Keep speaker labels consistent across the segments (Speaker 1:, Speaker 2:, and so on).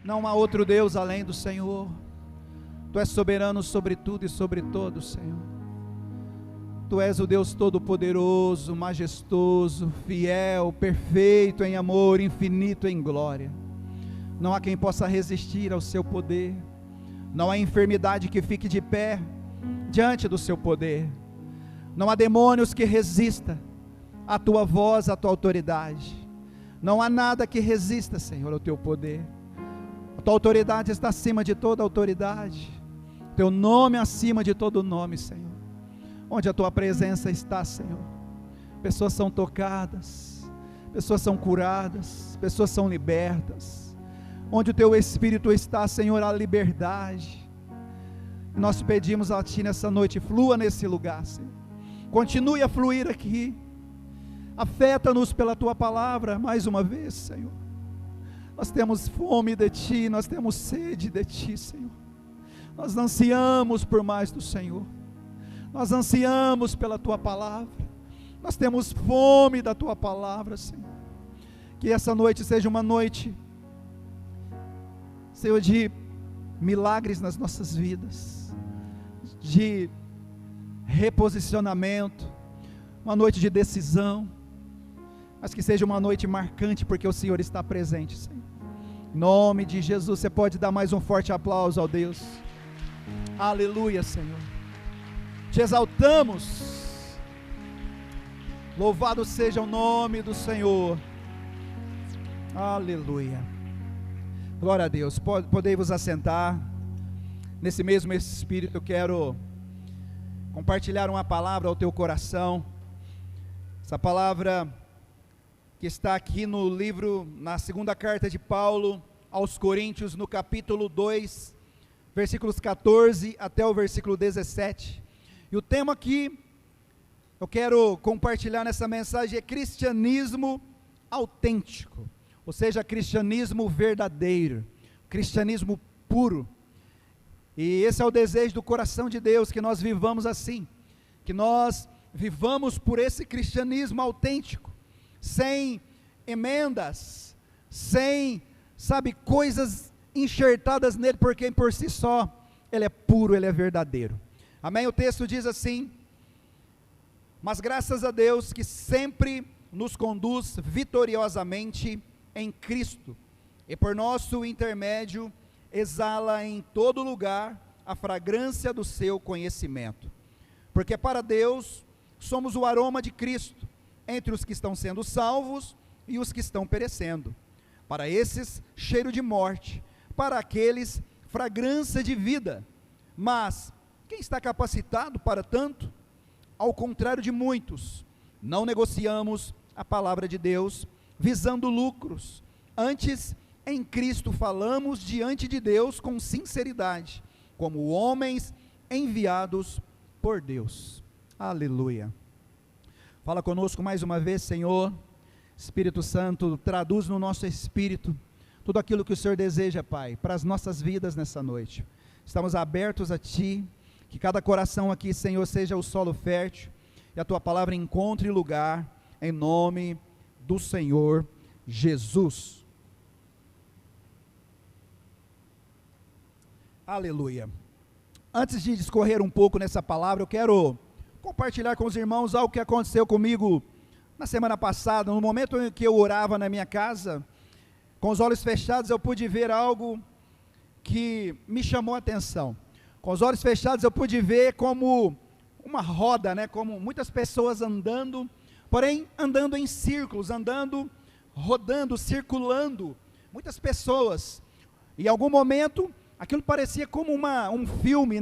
Speaker 1: Não há outro Deus além do Senhor. Tu és soberano sobre tudo e sobre todos, Senhor. Tu és o Deus todo-poderoso, majestoso, fiel, perfeito em amor, infinito em glória. Não há quem possa resistir ao seu poder. Não há enfermidade que fique de pé diante do seu poder. Não há demônios que resista à tua voz, à tua autoridade. Não há nada que resista, Senhor, ao teu poder. A tua autoridade está acima de toda autoridade. Teu nome acima de todo nome, Senhor. Onde a tua presença está, Senhor, pessoas são tocadas, pessoas são curadas, pessoas são libertas. Onde o teu Espírito está, Senhor, há liberdade. Nós pedimos a ti nessa noite, flua nesse lugar, Senhor. Continue a fluir aqui. Afeta-nos pela tua palavra mais uma vez, Senhor. Nós temos fome de ti, nós temos sede de ti, Senhor. Nós ansiamos por mais do Senhor. Nós ansiamos pela tua palavra. Nós temos fome da tua palavra, Senhor. Que essa noite seja uma noite, Senhor, de milagres nas nossas vidas, de reposicionamento, uma noite de decisão, mas que seja uma noite marcante, porque o Senhor está presente, Senhor. Em nome de Jesus, você pode dar mais um forte aplauso ao Deus. Aleluia, Senhor. Te exaltamos. Louvado seja o nome do Senhor. Aleluia. Glória a Deus. Podei vos assentar. Nesse mesmo espírito eu quero compartilhar uma palavra ao teu coração. Essa palavra que está aqui no livro, na segunda carta de Paulo aos Coríntios, no capítulo 2, versículos 14 até o versículo 17. E o tema que eu quero compartilhar nessa mensagem é cristianismo autêntico, ou seja, cristianismo verdadeiro, cristianismo puro. E esse é o desejo do coração de Deus, que nós vivamos assim, que nós vivamos por esse cristianismo autêntico, sem emendas, sem, coisas enxertadas nele, porque por si só, ele é puro, ele é verdadeiro. Amém? O texto diz assim: mas graças a Deus que sempre nos conduz vitoriosamente em Cristo, e por nosso intermédio exala em todo lugar a fragrância do seu conhecimento, porque para Deus somos o aroma de Cristo, entre os que estão sendo salvos e os que estão perecendo. Para esses, cheiro de morte, para aqueles, fragrância de vida. Mas quem está capacitado para tanto? Ao contrário de muitos, não negociamos a palavra de Deus visando lucros. Antes, em Cristo falamos diante de Deus com sinceridade, como homens enviados por Deus. Aleluia. Fala conosco mais uma vez, Senhor. Espírito Santo, traduz no nosso espírito tudo aquilo que o Senhor deseja, Pai, para as nossas vidas nessa noite. Estamos abertos a Ti, que cada coração aqui, Senhor, seja o solo fértil, e a Tua palavra encontre lugar, em nome do Senhor Jesus. Aleluia. Antes de discorrer um pouco nessa palavra, eu quero compartilhar com os irmãos algo que aconteceu comigo na semana passada. No momento em que eu orava na minha casa, com os olhos fechados, eu pude ver algo que me chamou a atenção. Com os olhos fechados eu pude ver como uma roda, como muitas pessoas andando, porém andando em círculos, rodando, circulando, muitas pessoas. E em algum momento aquilo parecia como um filme,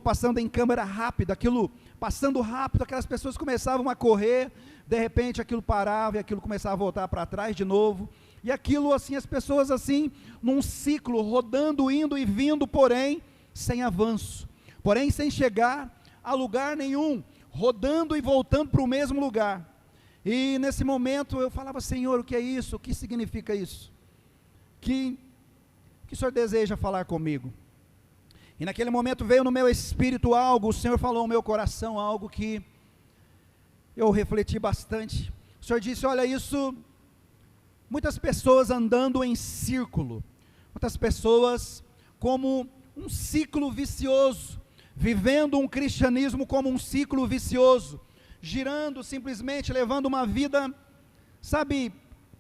Speaker 1: passando em câmera rápida, aquilo passando rápido, aquelas pessoas começavam a correr, de repente aquilo parava e aquilo começava a voltar para trás de novo, e aquilo assim, as pessoas assim, num ciclo, rodando, indo e vindo, porém, sem avanço, porém sem chegar a lugar nenhum, rodando e voltando para o mesmo lugar. E nesse momento eu falava: Senhor, o que é isso? O que significa isso? Que o Senhor deseja falar comigo? E naquele momento veio no meu espírito algo, o Senhor falou no meu coração algo que eu refleti bastante. O Senhor disse: olha, isso, muitas pessoas andando em círculo, Muitas pessoas como um ciclo vicioso, vivendo um cristianismo como um ciclo vicioso, girando simplesmente, levando uma vida, sabe,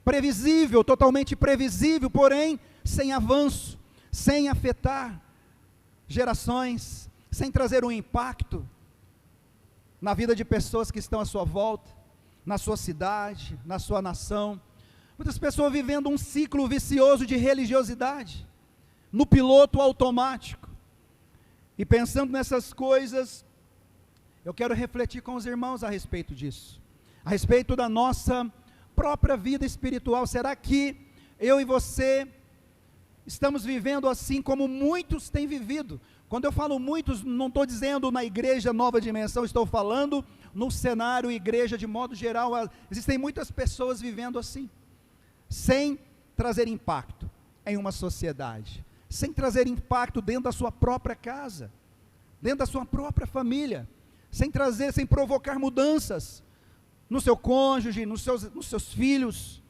Speaker 1: previsível, totalmente previsível, porém sem avanço, sem afetar gerações, sem trazer um impacto na vida de pessoas que estão à sua volta, na sua cidade, na sua nação. Muitas pessoas vivendo um ciclo vicioso de religiosidade, no piloto automático. E pensando nessas coisas, eu quero refletir com os irmãos a respeito disso, a respeito da nossa própria vida espiritual. Será que eu e você estamos vivendo assim como muitos têm vivido? Quando eu falo muitos, não estou dizendo na igreja Nova Dimensão, estou falando no cenário igreja de modo geral. Existem muitas pessoas vivendo assim, sem trazer impacto em uma sociedade, sem trazer impacto dentro da sua própria casa, dentro da sua própria família, sem provocar mudanças no seu cônjuge, nos seus filhos.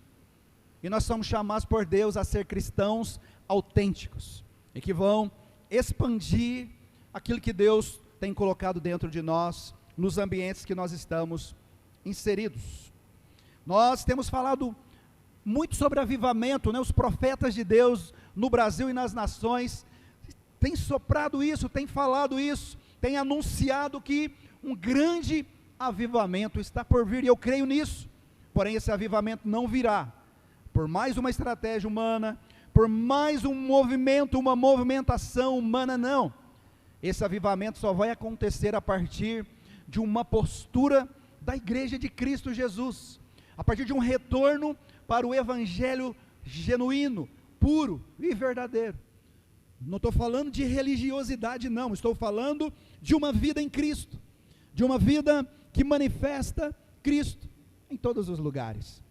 Speaker 1: E nós somos chamados por Deus a ser cristãos autênticos, e que vão expandir aquilo que Deus tem colocado dentro de nós, nos ambientes que nós estamos inseridos. Nós temos falado muito sobre avivamento, né? Os profetas de Deus no Brasil e nas nações têm soprado isso, têm falado isso, têm anunciado que um grande avivamento está por vir, e eu creio nisso. Porém esse avivamento não virá por mais uma estratégia humana, por mais um movimento, uma movimentação humana, não. Esse avivamento só vai acontecer a partir de uma postura da igreja de Cristo Jesus, a partir de um retorno para o evangelho genuíno, puro e verdadeiro. Não estou falando de religiosidade, não, estou falando de uma vida em Cristo, de uma vida que manifesta Cristo em todos os lugares.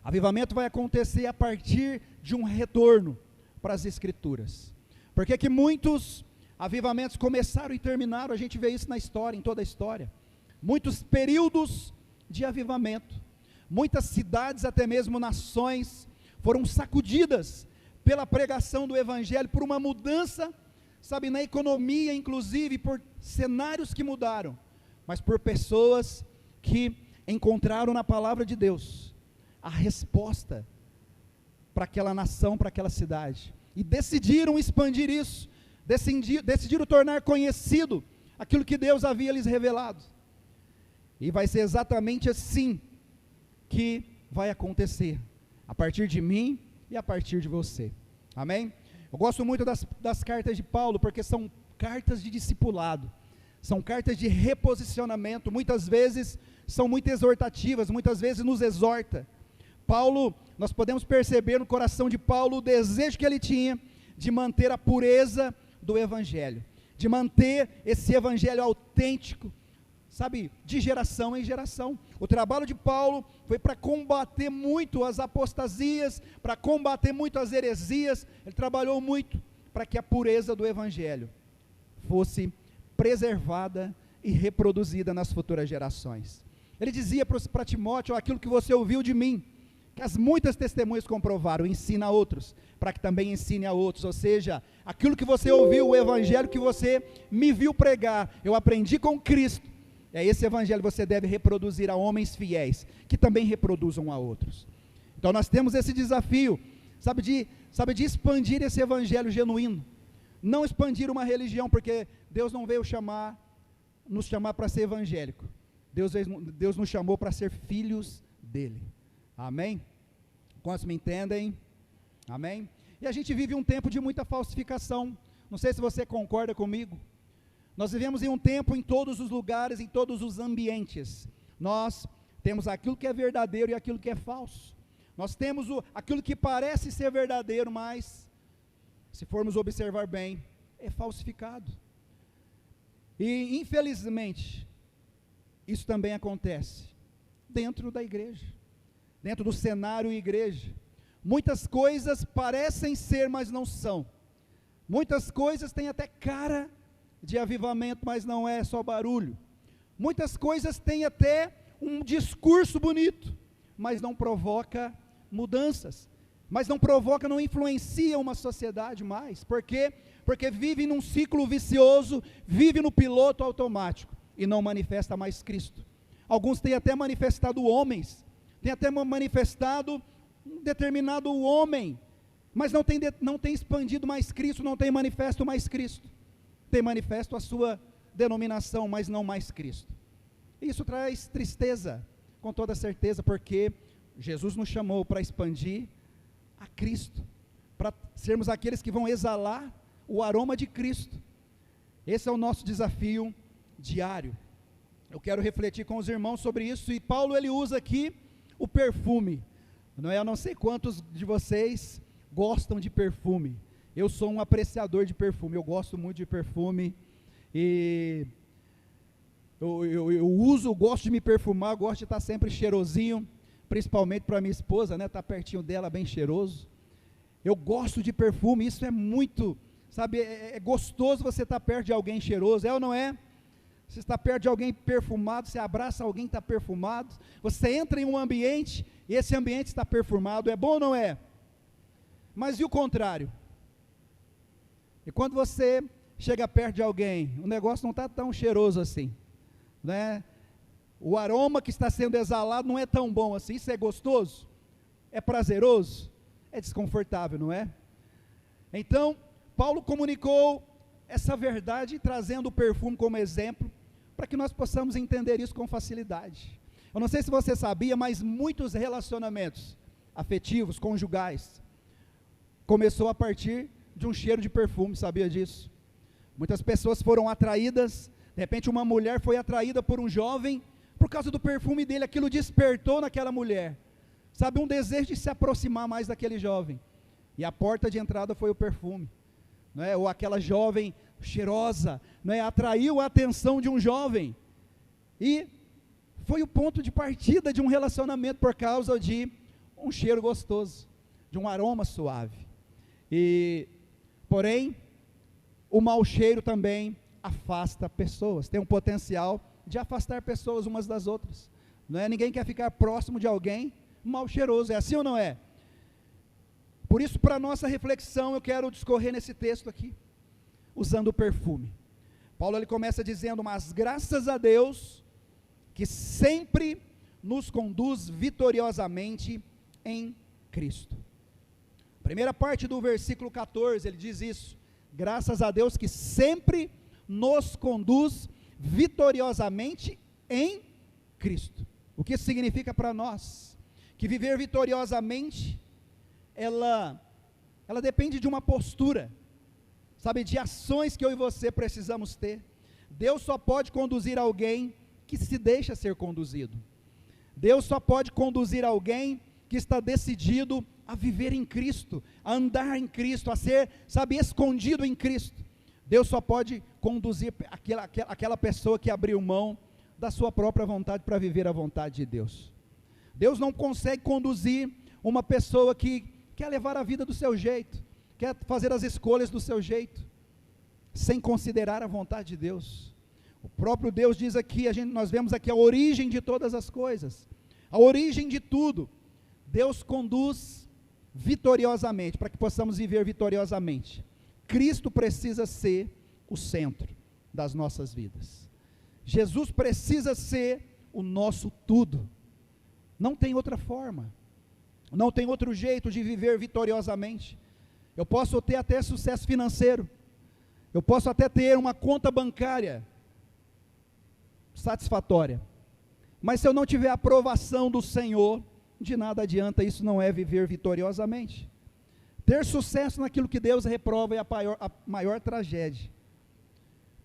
Speaker 1: Avivamento vai acontecer a partir de um retorno para as Escrituras. Porque que muitos avivamentos começaram e terminaram, a gente vê isso na história, em toda a história. Muitos períodos de avivamento, muitas cidades, até mesmo nações, foram sacudidas pela pregação do Evangelho, por uma mudança, sabe, na economia, inclusive, por cenários que mudaram, mas por pessoas que encontraram na palavra de Deus a resposta para aquela nação, para aquela cidade, e decidiram expandir isso, decidiram tornar conhecido aquilo que Deus havia lhes revelado. E vai ser exatamente assim que vai acontecer, a partir de mim e a partir de você. Amém? Eu gosto muito das cartas de Paulo, porque são cartas de discipulado, são cartas de reposicionamento, muitas vezes são muito exortativas, muitas vezes nos exorta. Paulo, nós podemos perceber no coração de Paulo o desejo que ele tinha de manter a pureza do Evangelho, de manter esse Evangelho autêntico, sabe, de geração em geração. O trabalho de Paulo foi para combater muito as apostasias, para combater muito as heresias. Ele trabalhou muito para que a pureza do Evangelho fosse preservada e reproduzida nas futuras gerações. Ele dizia para Timóteo: aquilo que você ouviu de mim, que as muitas testemunhas comprovaram, ensina a outros, para que também ensine a outros. Ou seja, aquilo que você ouviu, o Evangelho que você me viu pregar, eu aprendi com Cristo, é esse Evangelho que você deve reproduzir a homens fiéis, que também reproduzam a outros. Então nós temos esse desafio, sabe de expandir esse Evangelho genuíno, não expandir uma religião, porque Deus não veio nos chamar para ser evangélico, Deus nos chamou para ser filhos dele. Amém? Quantos me entendem? Amém? E a gente vive um tempo de muita falsificação, não sei se você concorda comigo. Nós vivemos em um tempo, em todos os lugares, em todos os ambientes, nós temos aquilo que é verdadeiro e aquilo que é falso. Nós temos aquilo que parece ser verdadeiro, mas, se formos observar bem, é falsificado. E infelizmente, isso também acontece dentro da igreja, dentro do cenário igreja. Muitas coisas parecem ser, mas não são. Muitas coisas têm até cara de avivamento, mas não é, só barulho. Muitas coisas têm até um discurso bonito, mas não provoca mudanças. mas não provoca, não influencia uma sociedade mais. Por quê? Porque vive num ciclo vicioso, vive no piloto automático, e não manifesta mais Cristo. Alguns têm até manifestado homens, têm até manifestado um determinado homem, mas não tem expandido mais Cristo, não tem manifesto mais Cristo, tem manifesto a sua denominação, mas não mais Cristo. Isso traz tristeza, com toda certeza, porque Jesus nos chamou para expandir a Cristo, para sermos aqueles que vão exalar o aroma de Cristo. Esse é o nosso desafio diário. Eu quero refletir com os irmãos sobre isso, e Paulo ele usa aqui o perfume. Eu não sei quantos de vocês gostam de perfume. Eu sou um apreciador de perfume, eu gosto muito de perfume, e eu gosto de me perfumar, gosto de estar sempre cheirosinho, principalmente para minha esposa, né, estar pertinho dela, bem cheiroso. Eu gosto de perfume, isso é muito, sabe, é gostoso você estar perto de alguém cheiroso, é ou não é? Você está perto de alguém perfumado, você abraça alguém que está perfumado, você entra em um ambiente, e esse ambiente está perfumado, é bom ou não é? Mas e o contrário? E quando você chega perto de alguém, o negócio não está tão cheiroso assim, né? O aroma que está sendo exalado não é tão bom assim. Isso é gostoso? É prazeroso? É desconfortável, não é? Então, Paulo comunicou essa verdade, trazendo o perfume como exemplo, para que nós possamos entender isso com facilidade. Eu não sei se você sabia, mas muitos relacionamentos afetivos, conjugais, começou a partir de um cheiro de perfume, sabia disso? Muitas pessoas foram atraídas, de repente uma mulher foi atraída por um jovem, por causa do perfume dele, aquilo despertou naquela mulher, sabe, um desejo de se aproximar mais daquele jovem, e a porta de entrada foi o perfume, não é? Ou aquela jovem cheirosa, não é? Atraiu a atenção de um jovem, e foi o ponto de partida de um relacionamento, por causa de um cheiro gostoso, de um aroma suave. Porém, o mau cheiro também afasta pessoas, tem um potencial de afastar pessoas umas das outras, não é? Ninguém quer ficar próximo de alguém mal cheiroso, é assim ou não é? Por isso, para nossa reflexão, eu quero discorrer nesse texto aqui, usando o perfume. Paulo ele começa dizendo: mas graças a Deus, que sempre nos conduz vitoriosamente em Cristo. Primeira parte do versículo 14, ele diz isso: graças a Deus que sempre nos conduz vitoriosamente em Cristo. O que isso significa para nós? Que viver vitoriosamente, ela depende de uma postura, sabe, de ações que eu e você precisamos ter. Deus só pode conduzir alguém que se deixa ser conduzido. Deus só pode conduzir alguém que está decidido a viver em Cristo, a andar em Cristo, a ser, sabe, escondido em Cristo. Deus só pode conduzir aquela pessoa que abriu mão da sua própria vontade para viver a vontade de Deus. Deus não consegue conduzir uma pessoa que quer levar a vida do seu jeito, quer fazer as escolhas do seu jeito, sem considerar a vontade de Deus. O próprio Deus diz aqui, nós vemos aqui a origem de todas as coisas, a origem de tudo. Deus conduz vitoriosamente, para que possamos viver vitoriosamente. Cristo precisa ser o centro das nossas vidas. Jesus precisa ser o nosso tudo. Não tem outra forma, não tem outro jeito de viver vitoriosamente. Eu posso ter até sucesso financeiro, eu posso até ter uma conta bancária satisfatória, mas se eu não tiver a aprovação do Senhor, de nada adianta. Isso não é viver vitoriosamente. Ter sucesso naquilo que Deus reprova é a maior tragédia.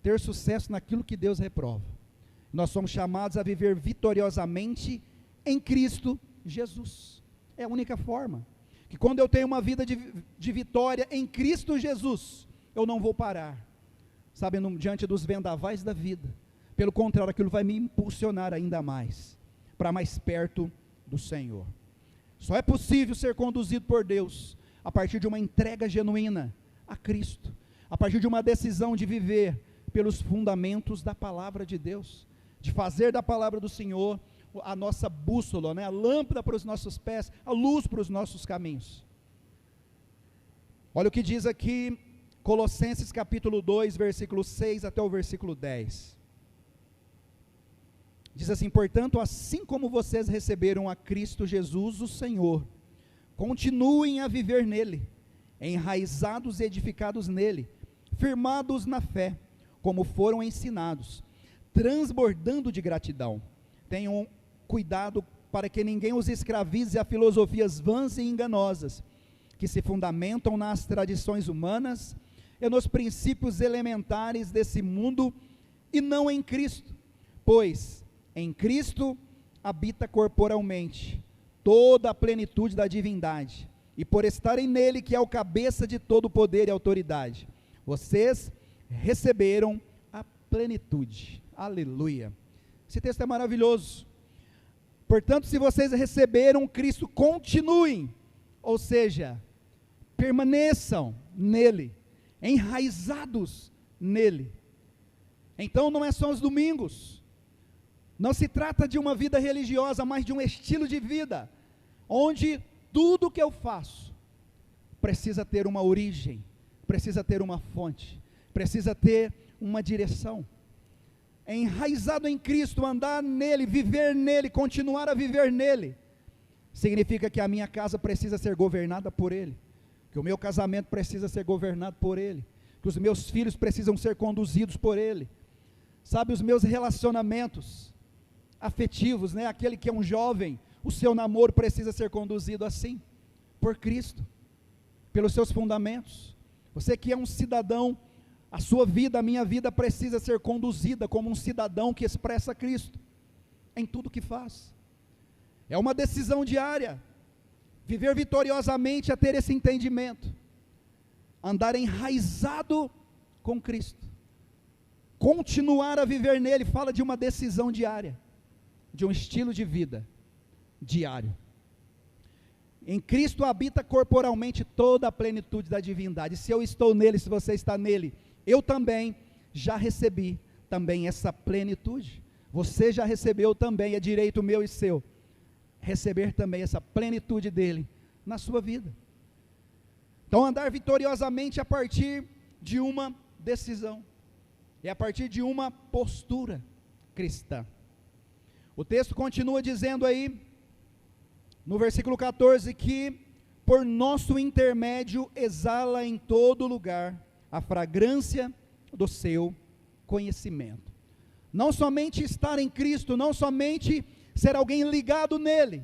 Speaker 1: Ter sucesso naquilo que Deus reprova. Nós somos chamados a viver vitoriosamente em Cristo Jesus. É a única forma. Que quando eu tenho uma vida de vitória em Cristo Jesus, eu não vou parar, sabe, diante dos vendavais da vida. Pelo contrário, aquilo vai me impulsionar ainda mais, para mais perto do Senhor. Só é possível ser conduzido por Deus a partir de uma entrega genuína a Cristo, a partir de uma decisão de viver pelos fundamentos da palavra de Deus, de fazer da palavra do Senhor a nossa bússola, né? A lâmpada para os nossos pés, a luz para os nossos caminhos. Olha o que diz aqui, Colossenses capítulo 2, versículo 6 até o versículo 10. Diz assim: portanto, assim como vocês receberam a Cristo Jesus, o Senhor, continuem a viver nele, enraizados e edificados nele, firmados na fé, como foram ensinados, transbordando de gratidão. Tenham cuidado para que ninguém os escravize a filosofias vãs e enganosas, que se fundamentam nas tradições humanas e nos princípios elementares desse mundo, e não em Cristo, pois em Cristo habita corporalmente toda a plenitude da divindade, e por estarem nele, que é o cabeça de todo poder e autoridade, vocês receberam a plenitude. Aleluia. Esse texto é maravilhoso. Portanto, se vocês receberam Cristo, continuem, ou seja, permaneçam nele, enraizados nele. Então não é só os domingos, não se trata de uma vida religiosa, mas de um estilo de vida, onde tudo que eu faço precisa ter uma origem, precisa ter uma fonte, precisa ter uma direção. Enraizado em Cristo, andar nele, viver nele, continuar a viver nele, significa que a minha casa precisa ser governada por ele, que o meu casamento precisa ser governado por ele, que os meus filhos precisam ser conduzidos por ele, sabe, os meus relacionamentos afetivos, né, aquele que é um jovem, o seu namoro precisa ser conduzido assim, por Cristo, pelos seus fundamentos. Você que é um cidadão, a sua vida, a minha vida precisa ser conduzida como um cidadão que expressa Cristo, em tudo que faz. É uma decisão diária, viver vitoriosamente, a ter esse entendimento, andar enraizado com Cristo, continuar a viver nele, fala de uma decisão diária, de um estilo de vida diário. Em Cristo habita corporalmente toda a plenitude da divindade. Se eu estou nele, se você está nele, eu também já recebi também essa plenitude. Você já recebeu também, é direito meu e seu, receber também essa plenitude dele na sua vida. Então andar vitoriosamente a partir de uma decisão, e a partir de uma postura cristã. O texto continua dizendo aí, no versículo 14, que por nosso intermédio exala em todo lugar a fragrância do seu conhecimento. Não somente estar em Cristo, não somente ser alguém ligado nele,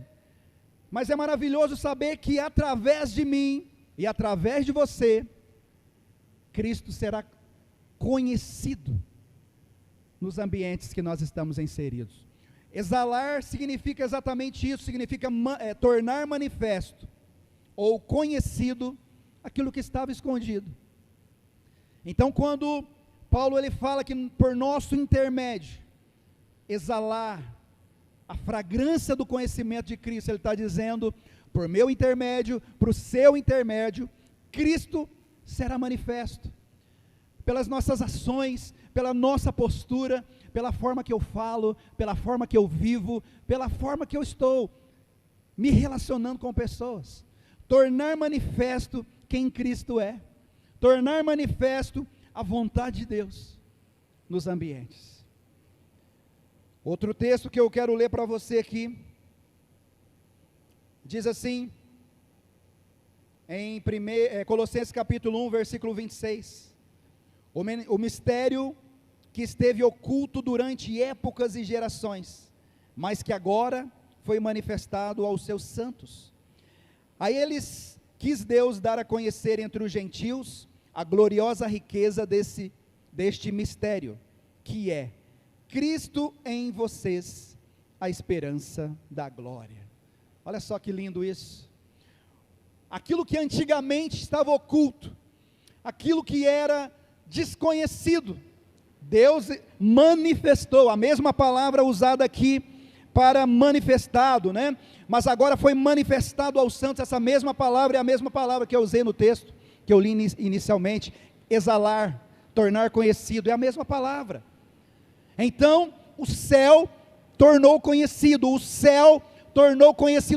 Speaker 1: mas é maravilhoso saber que através de mim e através de você, Cristo será conhecido nos ambientes que nós estamos inseridos. Exalar significa exatamente isso, significa tornar manifesto ou conhecido aquilo que estava escondido. Então quando Paulo ele fala que por nosso intermédio, exalar a fragrância do conhecimento de Cristo, ele está dizendo, por meu intermédio, para o seu intermédio, Cristo será manifesto, pelas nossas ações, pela nossa postura, pela forma que eu falo, pela forma que eu vivo, pela forma que eu estou me relacionando com pessoas, tornar manifesto quem Cristo é, tornar manifesto a vontade de Deus nos ambientes. Outro texto que eu quero ler para você aqui, diz assim, em Colossenses capítulo 1, versículo 26, o mistério que esteve oculto durante épocas e gerações, mas que agora foi manifestado aos seus santos. A eles quis Deus dar a conhecer entre os gentios a gloriosa riqueza deste mistério, que é Cristo em vocês, a esperança da glória. Olha só que lindo isso. Aquilo que antigamente estava oculto, aquilo que era desconhecido, Deus manifestou, a mesma palavra usada aqui para manifestado, né? Mas agora foi manifestado aos santos. Essa mesma palavra é a mesma palavra que eu usei no texto, que eu li inicialmente, exalar, tornar conhecido, é a mesma palavra. Então, o céu tornou conhecido,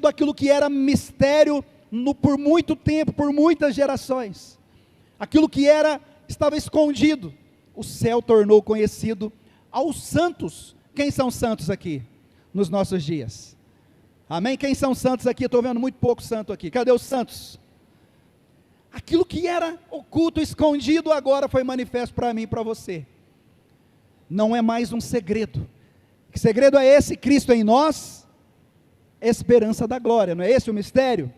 Speaker 1: aquilo que era mistério por muito tempo, por muitas gerações. aquilo que estava escondido, o céu tornou conhecido aos santos. Quem são santos aqui, nos nossos dias? Amém? Quem são santos aqui? Estou vendo muito pouco santo aqui. Cadê os santos? Aquilo que era oculto, escondido, agora foi manifesto para mim e para você. Não é mais um segredo. Que segredo é esse? Cristo em nós, esperança da glória. Não é esse o mistério?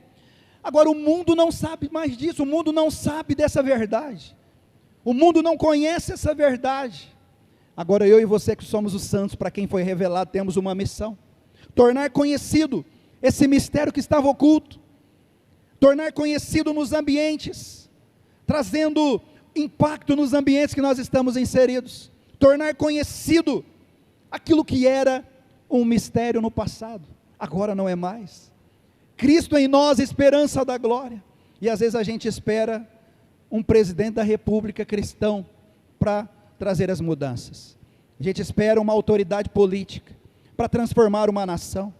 Speaker 1: Agora o mundo não sabe mais disso, o mundo não sabe dessa verdade. O mundo não conhece essa verdade. Agora eu e você que somos os santos, para quem foi revelado, temos uma missão: tornar conhecido esse mistério que estava oculto, tornar conhecido nos ambientes, trazendo impacto nos ambientes que nós estamos inseridos, tornar conhecido aquilo que era um mistério no passado, agora não é mais. Cristo em nós, esperança da glória. E às vezes a gente espera um presidente da república cristão para trazer as mudanças. A gente espera uma autoridade política para transformar uma nação.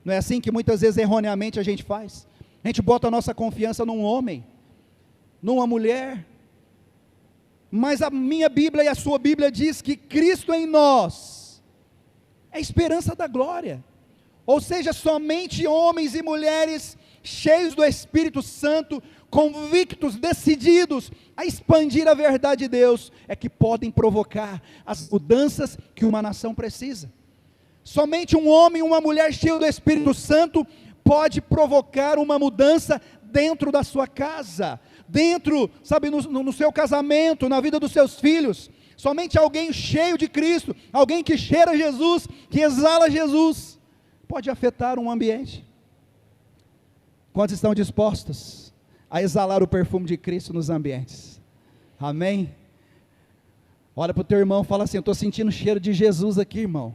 Speaker 1: Não é assim que muitas vezes erroneamente a gente faz? A gente bota a nossa confiança num homem, numa mulher. Mas a minha Bíblia e a sua Bíblia diz que Cristo em nós é a esperança da glória. Ou seja, somente homens e mulheres cheios do Espírito Santo, convictos, decididos a expandir a verdade de Deus, é que podem provocar as mudanças que uma nação precisa. Somente um homem e uma mulher cheio do Espírito Santo pode provocar uma mudança dentro da sua casa, dentro, sabe, no seu casamento, na vida dos seus filhos. Somente alguém cheio de Cristo, alguém que cheira Jesus, que exala Jesus, pode afetar um ambiente. Quantos estão dispostos a exalar o perfume de Cristo nos ambientes? Amém? Olha para o teu irmão e fala assim: eu estou sentindo o cheiro de Jesus aqui, irmão.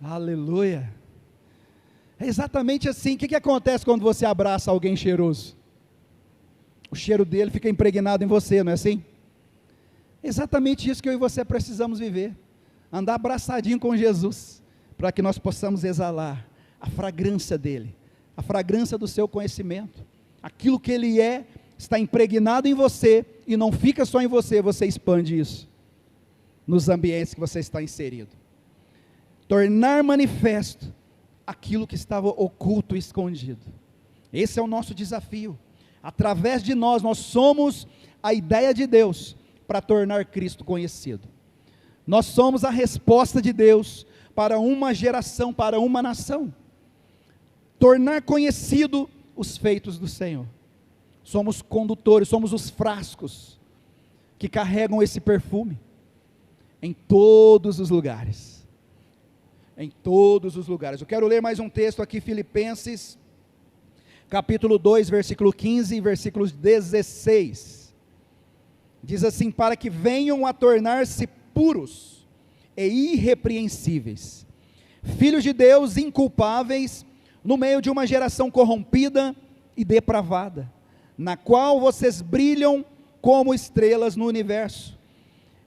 Speaker 1: Aleluia. É exatamente assim. O que acontece quando você abraça alguém cheiroso? O cheiro dele fica impregnado em você, não é assim? É exatamente isso que eu e você precisamos viver. Andar abraçadinho com Jesus, para que nós possamos exalar a fragrância dele, a fragrância do seu conhecimento. Aquilo que ele é, está impregnado em você, e não fica só em você, você expande isso nos ambientes que você está inserido. Tornar manifesto aquilo que estava oculto e escondido. Esse é o nosso desafio. Através de nós somos a ideia de Deus para tornar Cristo conhecido. Nós somos a resposta de Deus para uma geração, para uma nação. Tornar conhecido os feitos do Senhor. Somos condutores, somos os frascos que carregam esse perfume em todos os lugares. Em todos os lugares. Eu quero ler mais um texto aqui, Filipenses, capítulo 2, versículo 15 e versículo 16. Diz assim: para que venham a tornar-se puros e irrepreensíveis, filhos de Deus inculpáveis, no meio de uma geração corrompida e depravada, na qual vocês brilham como estrelas no universo,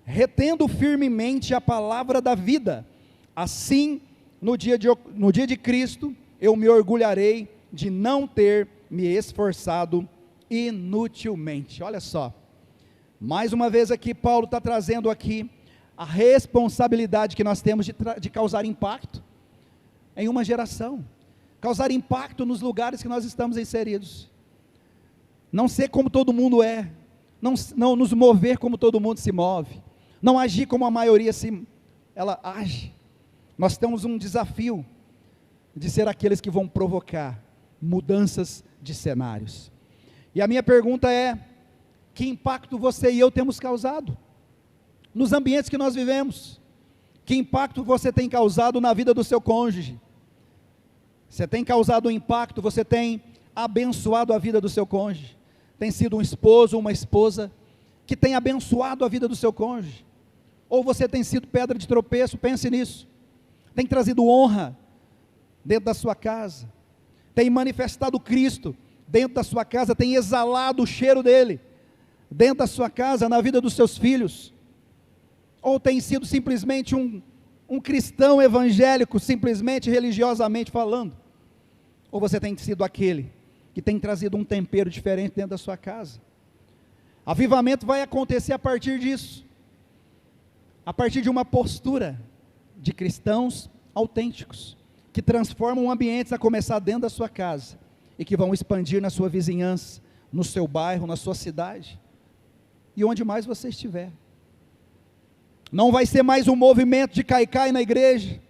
Speaker 1: retendo firmemente a palavra da vida. Assim, no dia de Cristo, eu me orgulharei de não ter me esforçado inutilmente. Olha só, mais uma vez aqui, Paulo está trazendo aqui a responsabilidade que nós temos de causar impacto em uma geração, causar impacto nos lugares que nós estamos inseridos, não ser como todo mundo é, não nos mover como todo mundo se move, não agir como a maioria ela age. Nós temos um desafio de ser aqueles que vão provocar mudanças de cenários. E a minha pergunta é: que impacto você e eu temos causado nos ambientes que nós vivemos? Que impacto você tem causado na vida do seu cônjuge? Você tem causado um impacto, você tem abençoado a vida do seu cônjuge? Tem sido um esposo ou uma esposa que tem abençoado a vida do seu cônjuge? Ou você tem sido pedra de tropeço? Pense nisso. Tem trazido honra dentro da sua casa, tem manifestado Cristo dentro da sua casa, tem exalado o cheiro dele dentro da sua casa, na vida dos seus filhos? Ou tem sido simplesmente um cristão evangélico, simplesmente religiosamente falando? Ou você tem sido aquele que tem trazido um tempero diferente dentro da sua casa? Avivamento vai acontecer a partir disso, a partir de uma postura de cristãos autênticos, que transformam ambientes, a começar dentro da sua casa, e que vão expandir na sua vizinhança, no seu bairro, na sua cidade, e onde mais você estiver. Não vai ser mais um movimento de cai-cai na igreja,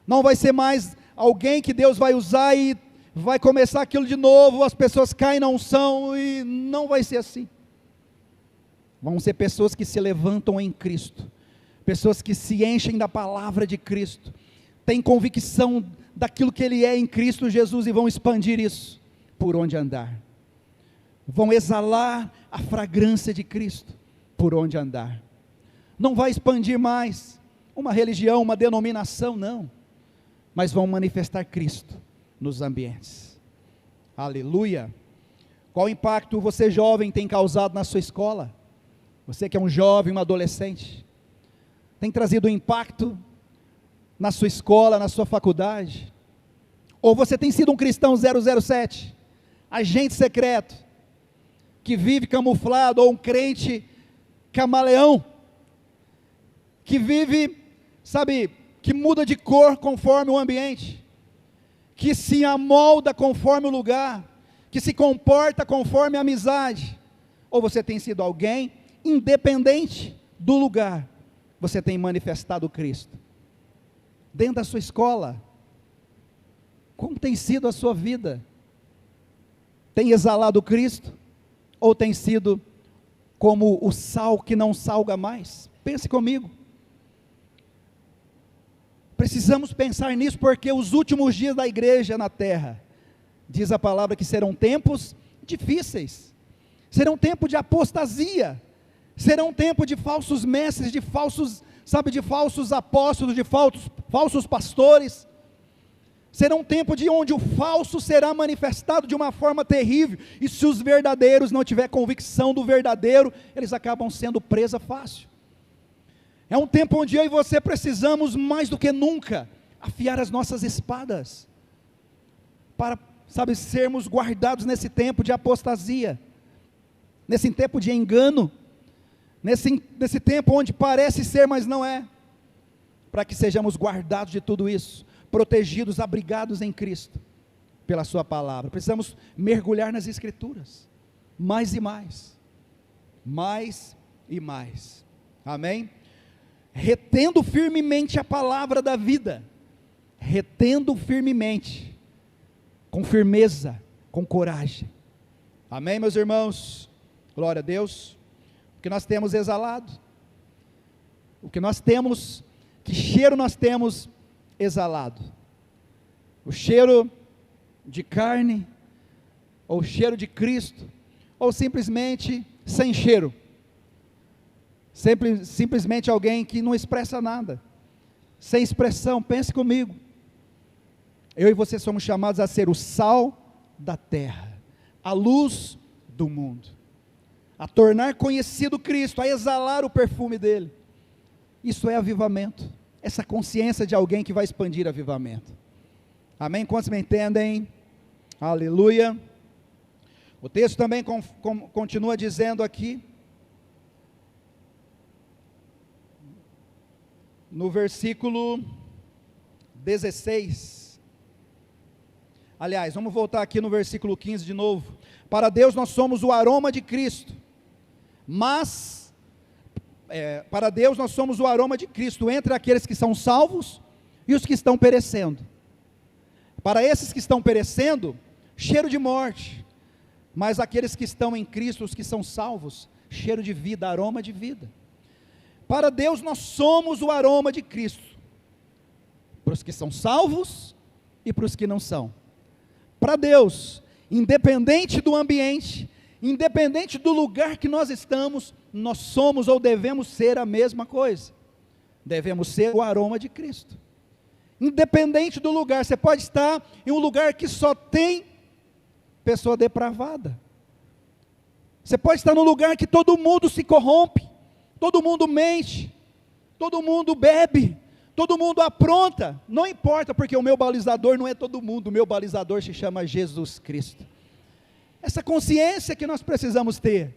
Speaker 1: não vai ser mais alguém que Deus vai usar e vai começar aquilo de novo, as pessoas caem na unção, e não vai ser assim. Vão ser pessoas que se levantam em Cristo, pessoas que se enchem da palavra de Cristo, têm convicção daquilo que Ele é em Cristo Jesus, e vão expandir isso por onde andar, vão exalar a fragrância de Cristo por onde andar. Não vai expandir mais uma religião, uma denominação, não, mas vão manifestar Cristo nos ambientes. Aleluia. Qual impacto você jovem tem causado na sua escola? Você que é um jovem, um adolescente, tem trazido um impacto na sua escola, na sua faculdade? Ou você tem sido um cristão 007, agente secreto, que vive camuflado, ou um crente camaleão, que vive, sabe, que muda de cor conforme o ambiente, que se amolda conforme o lugar, que se comporta conforme a amizade? Ou você tem sido alguém, independente do lugar, você tem manifestado Cristo? Dentro da sua escola, como tem sido a sua vida? Tem exalado Cristo? Ou tem sido como o sal que não salga mais? Pense comigo. Precisamos pensar nisso, porque os últimos dias da igreja na terra, diz a palavra que serão tempos difíceis, serão tempos de apostasia, serão tempos de falsos mestres, de falsos, de falsos apóstolos, de falsos pastores. Será um tempo de onde o falso será manifestado de uma forma terrível, e se os verdadeiros não tiver convicção do verdadeiro, eles acabam sendo presa fácil. É um tempo onde eu e você precisamos mais do que nunca afiar as nossas espadas, para, sermos guardados nesse tempo de apostasia, nesse tempo de engano, nesse tempo onde parece ser, mas não é, para que sejamos guardados de tudo isso, protegidos, abrigados em Cristo, pela sua palavra. Precisamos mergulhar nas Escrituras, mais e mais, amém? Retendo firmemente a palavra da vida, retendo firmemente, com firmeza, com coragem, amém, meus irmãos? Glória a Deus. O que nós temos exalado, o que nós temos, que cheiro nós temos exalado? O cheiro de carne, ou o cheiro de Cristo, ou simplesmente sem cheiro, simplesmente alguém que não expressa nada, sem expressão? Pense comigo, eu e você somos chamados a ser o sal da terra, a luz do mundo, a tornar conhecido Cristo, a exalar o perfume dele. Isso é avivamento, essa consciência de alguém que vai expandir avivamento, amém? Quantos me entendem? Aleluia. O texto também continua dizendo aqui, no versículo 16, aliás, vamos voltar aqui no versículo 15 de novo. Para Deus nós somos o aroma de Cristo, para Deus nós somos o aroma de Cristo, entre aqueles que são salvos e os que estão perecendo. Para esses que estão perecendo, cheiro de morte, mas aqueles que estão em Cristo, os que são salvos, cheiro de vida, aroma de vida. Para Deus nós somos o aroma de Cristo, para os que são salvos e para os que não são. Para Deus, independente do ambiente, independente do lugar que nós estamos, nós somos ou devemos ser a mesma coisa, devemos ser o aroma de Cristo, independente do lugar. Você pode estar em um lugar que só tem pessoa depravada, você pode estar num lugar que todo mundo se corrompe, todo mundo mente, todo mundo bebe, todo mundo apronta, não importa, porque o meu balizador não é todo mundo, o meu balizador se chama Jesus Cristo. Essa consciência que nós precisamos ter.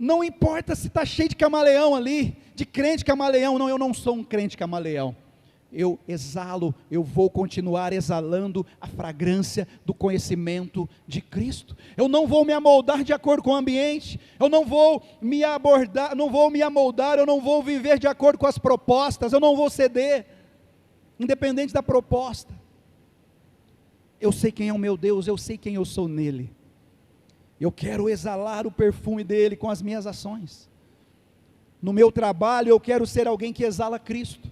Speaker 1: Não importa se está cheio de camaleão ali, de crente camaleão. Não, eu não sou um crente camaleão. Eu exalo, eu vou continuar exalando a fragrância do conhecimento de Cristo. Eu não vou me amoldar de acordo com o ambiente, eu não vou me amoldar, eu não vou viver de acordo com as propostas, eu não vou ceder, independente da proposta. Eu sei quem é o meu Deus, eu sei quem eu sou nele. Eu quero exalar o perfume dele com as minhas ações. No meu trabalho eu quero ser alguém que exala Cristo.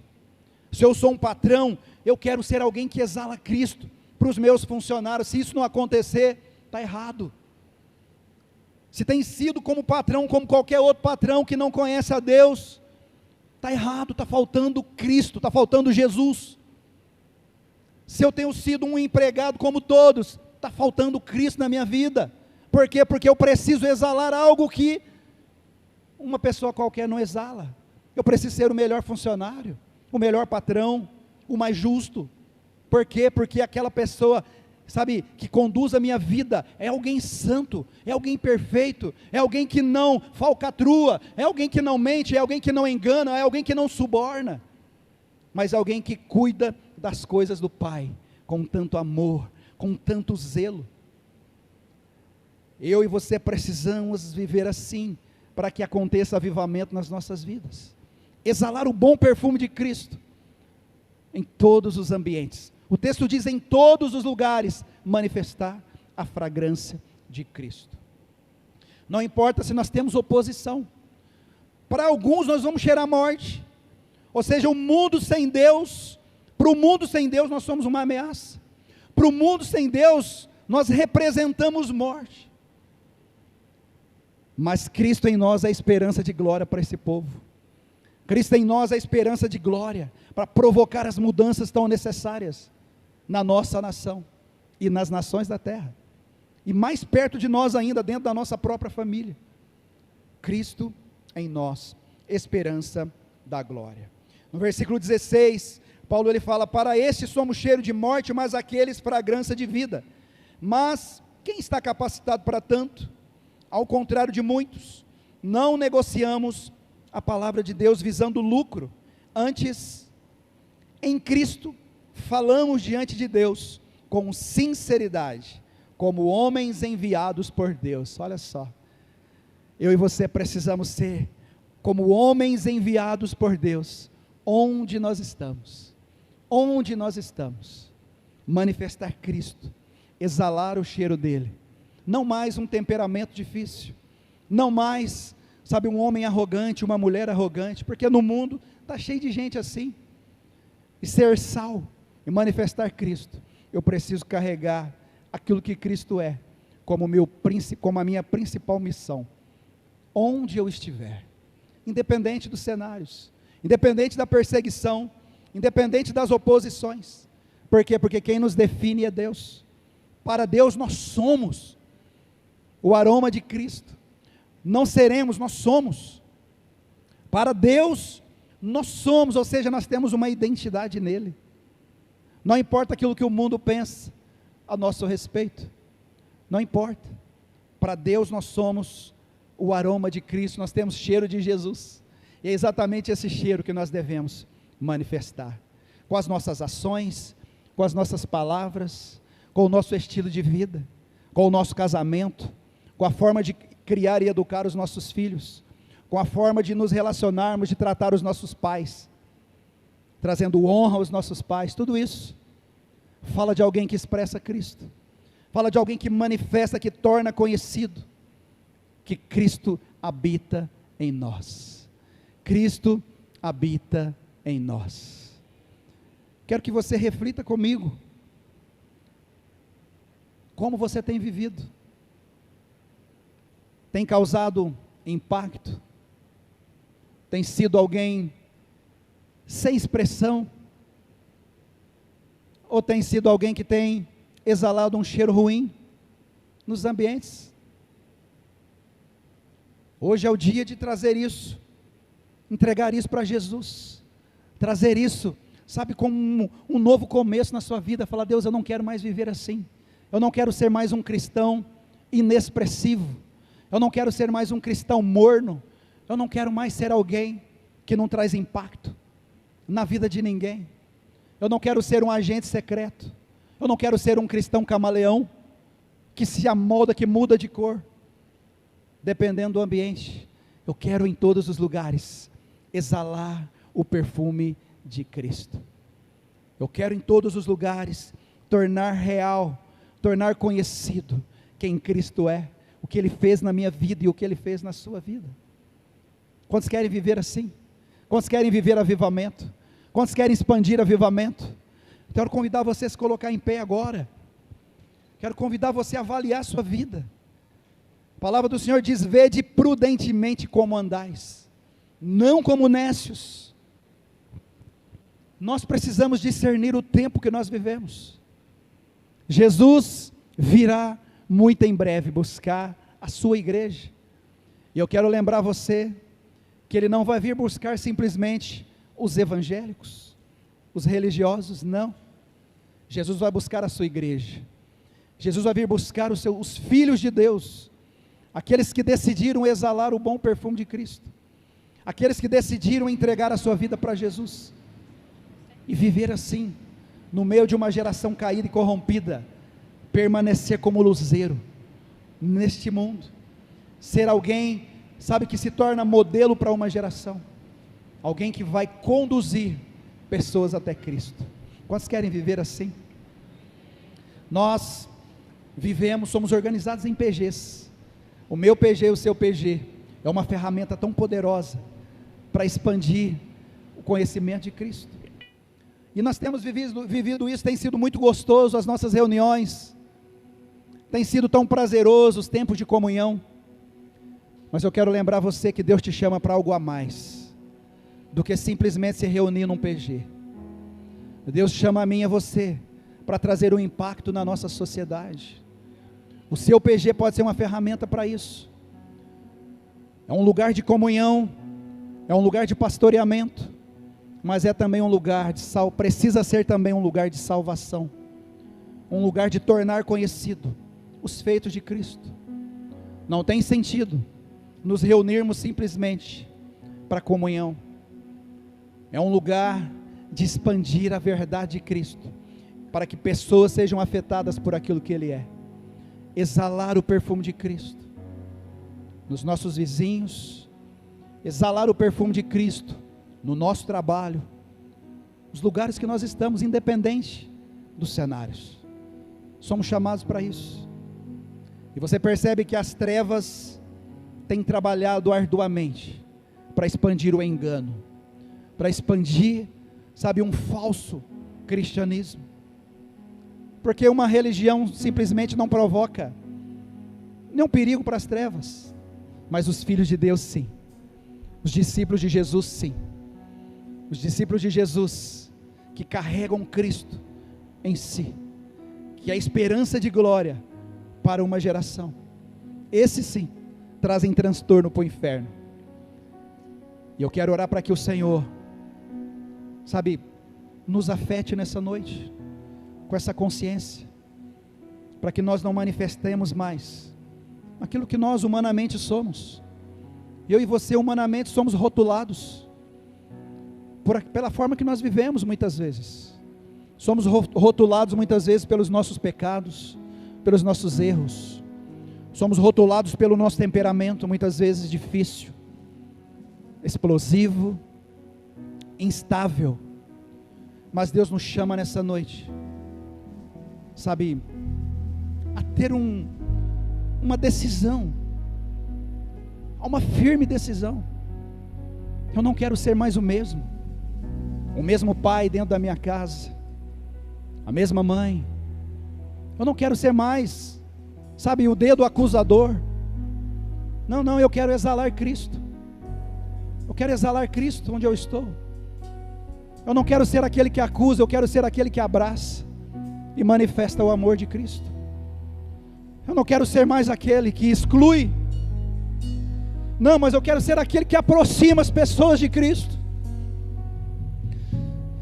Speaker 1: Se eu sou um patrão, eu quero ser alguém que exala Cristo para os meus funcionários. Se isso não acontecer, está errado. Se tem sido como patrão, como qualquer outro patrão que não conhece a Deus, está errado, está faltando Cristo, está faltando Jesus. Se eu tenho sido um empregado como todos, está faltando Cristo na minha vida. Por quê? Porque eu preciso exalar algo que uma pessoa qualquer não exala. Eu preciso ser o melhor funcionário, o melhor patrão, o mais justo. Por quê? Porque aquela pessoa, sabe, que conduz a minha vida, é alguém santo, é alguém perfeito, é alguém que não falcatrua, é alguém que não mente, é alguém que não engana, é alguém que não suborna, mas é alguém que cuida das coisas do Pai, com tanto amor, com tanto zelo. Eu e você precisamos viver assim, para que aconteça avivamento nas nossas vidas. Exalar o bom perfume de Cristo, em todos os ambientes. O texto diz: em todos os lugares, manifestar a fragrância de Cristo. Não importa se nós temos oposição. Para alguns nós vamos cheirar morte. Ou seja, o mundo sem Deus, para o mundo sem Deus nós somos uma ameaça. Para o mundo sem Deus, nós representamos morte. Mas Cristo em nós é a esperança de glória para esse povo. Cristo em nós é a esperança de glória, para provocar as mudanças tão necessárias na nossa nação e nas nações da terra, e mais perto de nós ainda, dentro da nossa própria família. Cristo em nós, esperança da glória. No versículo 16, Paulo ele fala: para estes somos cheiro de morte, mas aqueles fragrância de vida. Mas quem está capacitado para tanto? Ao contrário de muitos, não negociamos a palavra de Deus visando lucro. Antes, em Cristo, falamos diante de Deus com sinceridade, como homens enviados por Deus. Olha só, eu e você precisamos ser como homens enviados por Deus, onde nós estamos, manifestar Cristo, exalar o cheiro dele. Não mais um temperamento difícil, não mais, sabe, um homem arrogante, uma mulher arrogante, porque no mundo está cheio de gente assim. E ser sal e manifestar Cristo, eu preciso carregar aquilo que Cristo é, como a minha principal missão, onde eu estiver, independente dos cenários, independente da perseguição, independente das oposições. Por quê? Porque quem nos define é Deus. Para Deus nós somos o aroma de Cristo. Não seremos, nós somos. Para Deus nós somos, ou seja, nós temos uma identidade nele. Não importa aquilo que o mundo pensa a nosso respeito, não importa. Para Deus nós somos o aroma de Cristo, nós temos cheiro de Jesus, e é exatamente esse cheiro que nós devemos manifestar, com as nossas ações, com as nossas palavras, com o nosso estilo de vida, com o nosso casamento, com a forma de criar e educar os nossos filhos, com a forma de nos relacionarmos, de tratar os nossos pais, trazendo honra aos nossos pais. Tudo isso fala de alguém que expressa Cristo, fala de alguém que manifesta, que torna conhecido que Cristo habita em nós. Cristo habita em nós. Quero que você reflita comigo, como você tem vivido? Tem causado impacto? Tem sido alguém sem expressão? Ou tem sido alguém que tem exalado um cheiro ruim nos ambientes? Hoje é o dia de trazer isso, entregar isso para Jesus, trazer isso, sabe, como um novo começo na sua vida. Falar: Deus, eu não quero mais viver assim, eu não quero ser mais um cristão inexpressivo, Eu não quero ser mais um cristão morno. Eu não quero mais ser alguém que não traz impacto na vida de ninguém. Eu não quero ser um agente secreto. Eu não quero ser um cristão camaleão, que se amolda, que muda de cor, dependendo do ambiente. Eu quero em todos os lugares exalar o perfume de Cristo. Eu quero em todos os lugares tornar real, tornar conhecido quem Cristo é, o que Ele fez na minha vida e o que Ele fez na sua vida. Quantos querem viver assim? Quantos querem viver avivamento? Quantos querem expandir avivamento? Quero convidar você a se colocar em pé agora. Quero convidar você a avaliar a sua vida. A palavra do Senhor diz: vede prudentemente como andais, não como nécios. Nós precisamos discernir o tempo que nós vivemos. Jesus virá muito em breve buscar a sua igreja. E eu quero lembrar você que Ele não vai vir buscar simplesmente os evangélicos, os religiosos, não. Jesus vai buscar a sua igreja. Jesus vai vir buscar os filhos de Deus, aqueles que decidiram exalar o bom perfume de Cristo, aqueles que decidiram entregar a sua vida para Jesus, e viver assim, no meio de uma geração caída e corrompida, permanecer como luzeiro, neste mundo, ser alguém, sabe, que se torna modelo para uma geração, alguém que vai conduzir pessoas até Cristo. Quantos querem viver assim? Nós vivemos, somos organizados em PGs, o meu PG e o seu PG, é uma ferramenta tão poderosa, para expandir o conhecimento de Cristo, e nós temos vivido isso, tem sido muito gostoso, as nossas reuniões, tem sido tão prazeroso, os tempos de comunhão, mas eu quero lembrar você que Deus te chama para algo a mais, do que simplesmente se reunir num PG. Deus chama a mim e a você, para trazer um impacto na nossa sociedade. O seu PG pode ser uma ferramenta para isso, é um lugar de comunhão, é um lugar de pastoreamento, mas é também um lugar de precisa ser também um lugar de salvação, um lugar de tornar conhecido os feitos de Cristo. Não tem sentido nos reunirmos simplesmente para comunhão, é um lugar de expandir a verdade de Cristo, para que pessoas sejam afetadas por aquilo que Ele é, exalar o perfume de Cristo, nos nossos vizinhos, exalar o perfume de Cristo, no nosso trabalho, os lugares que nós estamos, independente dos cenários, somos chamados para isso. E você percebe que as trevas têm trabalhado arduamente, para expandir o engano, para expandir, sabe, um falso cristianismo, porque uma religião simplesmente não provoca nenhum perigo para as trevas, mas os filhos de Deus sim, os discípulos de Jesus sim, os discípulos de Jesus, que carregam Cristo em si, que é a esperança de glória para uma geração, esses sim, trazem transtorno para o inferno. E eu quero orar para que o Senhor, sabe, nos afete nessa noite, com essa consciência, para que nós não manifestemos mais aquilo que nós humanamente somos. Eu e você humanamente somos rotulados pela forma que nós vivemos muitas vezes, somos rotulados muitas vezes pelos nossos pecados, pelos nossos erros, somos rotulados pelo nosso temperamento, muitas vezes difícil, explosivo, instável, mas Deus nos chama nessa noite, sabe, a ter uma decisão, uma firme decisão. Eu não quero ser mais o mesmo pai dentro da minha casa, a mesma mãe. Eu não quero ser mais, sabe, o dedo acusador. Não, eu quero exalar Cristo. Eu quero exalar Cristo onde eu estou. Eu não quero ser aquele que acusa, eu quero ser aquele que abraça e manifesta o amor de Cristo. Eu não quero ser mais aquele que exclui. Não, mas eu quero ser aquele que aproxima as pessoas de Cristo.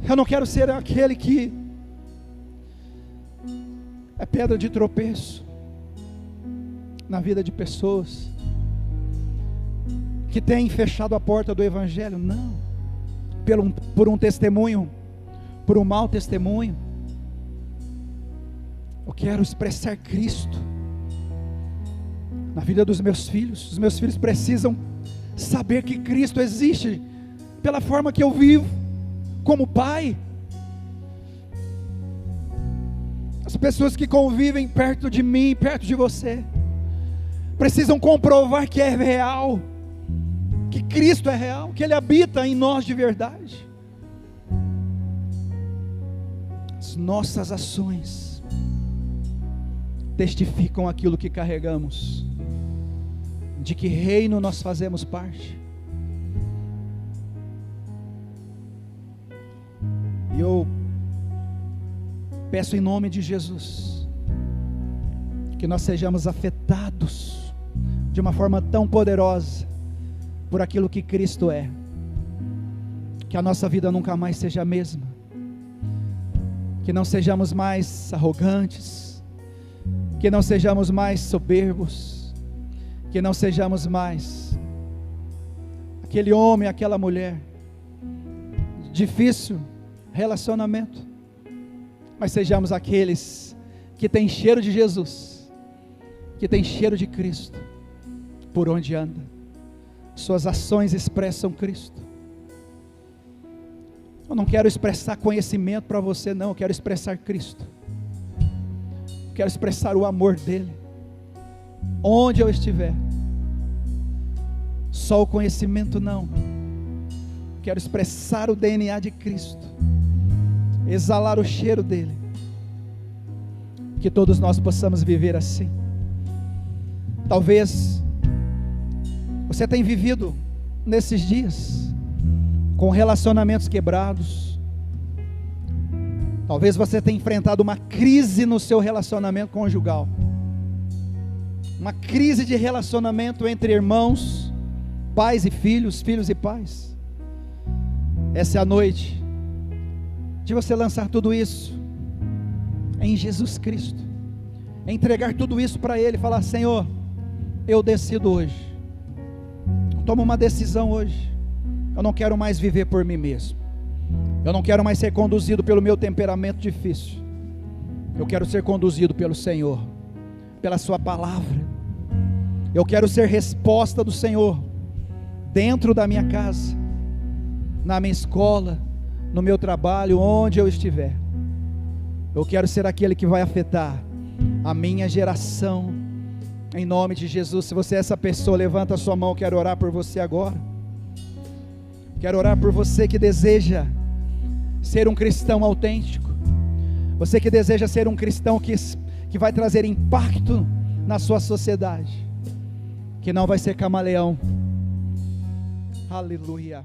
Speaker 1: Eu não quero ser aquele que é pedra de tropeço na vida de pessoas. que tem fechado a porta do Evangelho, não, por um testemunho, por um mau testemunho. Eu quero expressar Cristo na vida dos meus filhos. Os meus filhos precisam saber que Cristo existe pela forma que eu vivo como pai. As pessoas que convivem perto de mim, perto de você, precisam comprovar que é real, que Cristo é real, que Ele habita em nós de verdade. As nossas ações testificam aquilo que carregamos, de que reino nós fazemos parte. E eu peço em nome de Jesus, que nós sejamos afetados de uma forma tão poderosa por aquilo que Cristo é, que a nossa vida nunca mais seja a mesma, que não sejamos mais arrogantes, que não sejamos mais soberbos, que não sejamos mais aquele homem, aquela mulher, difícil relacionamento, mas sejamos aqueles que têm cheiro de Jesus, que têm cheiro de Cristo, por onde anda, suas ações expressam Cristo. Eu não quero expressar conhecimento para você, não, eu quero expressar Cristo, eu quero expressar o amor dEle, onde eu estiver. Só o conhecimento não, quero expressar o DNA de Cristo, exalar o cheiro dEle, que todos nós possamos viver assim. Talvez você tenha vivido nesses dias com relacionamentos quebrados, talvez você tenha enfrentado uma crise no seu relacionamento conjugal, uma crise de relacionamento entre irmãos, pais e filhos, filhos e pais. Essa é a noite de você lançar tudo isso em Jesus Cristo, entregar tudo isso para Ele, falar: Senhor, eu decido hoje, tomo uma decisão hoje, eu não quero mais viver por mim mesmo, eu não quero mais ser conduzido pelo meu temperamento difícil, eu quero ser conduzido pelo Senhor, pela Sua palavra, eu quero ser resposta do Senhor, dentro da minha casa, na minha escola, no meu trabalho, onde eu estiver. Eu quero ser aquele que vai afetar a minha geração, em nome de Jesus. Se você é essa pessoa, levanta a sua mão, quero orar por você agora. Quero orar por você que deseja ser um cristão autêntico, você que deseja ser um cristão que vai trazer impacto na sua sociedade, que não vai ser camaleão. Aleluia.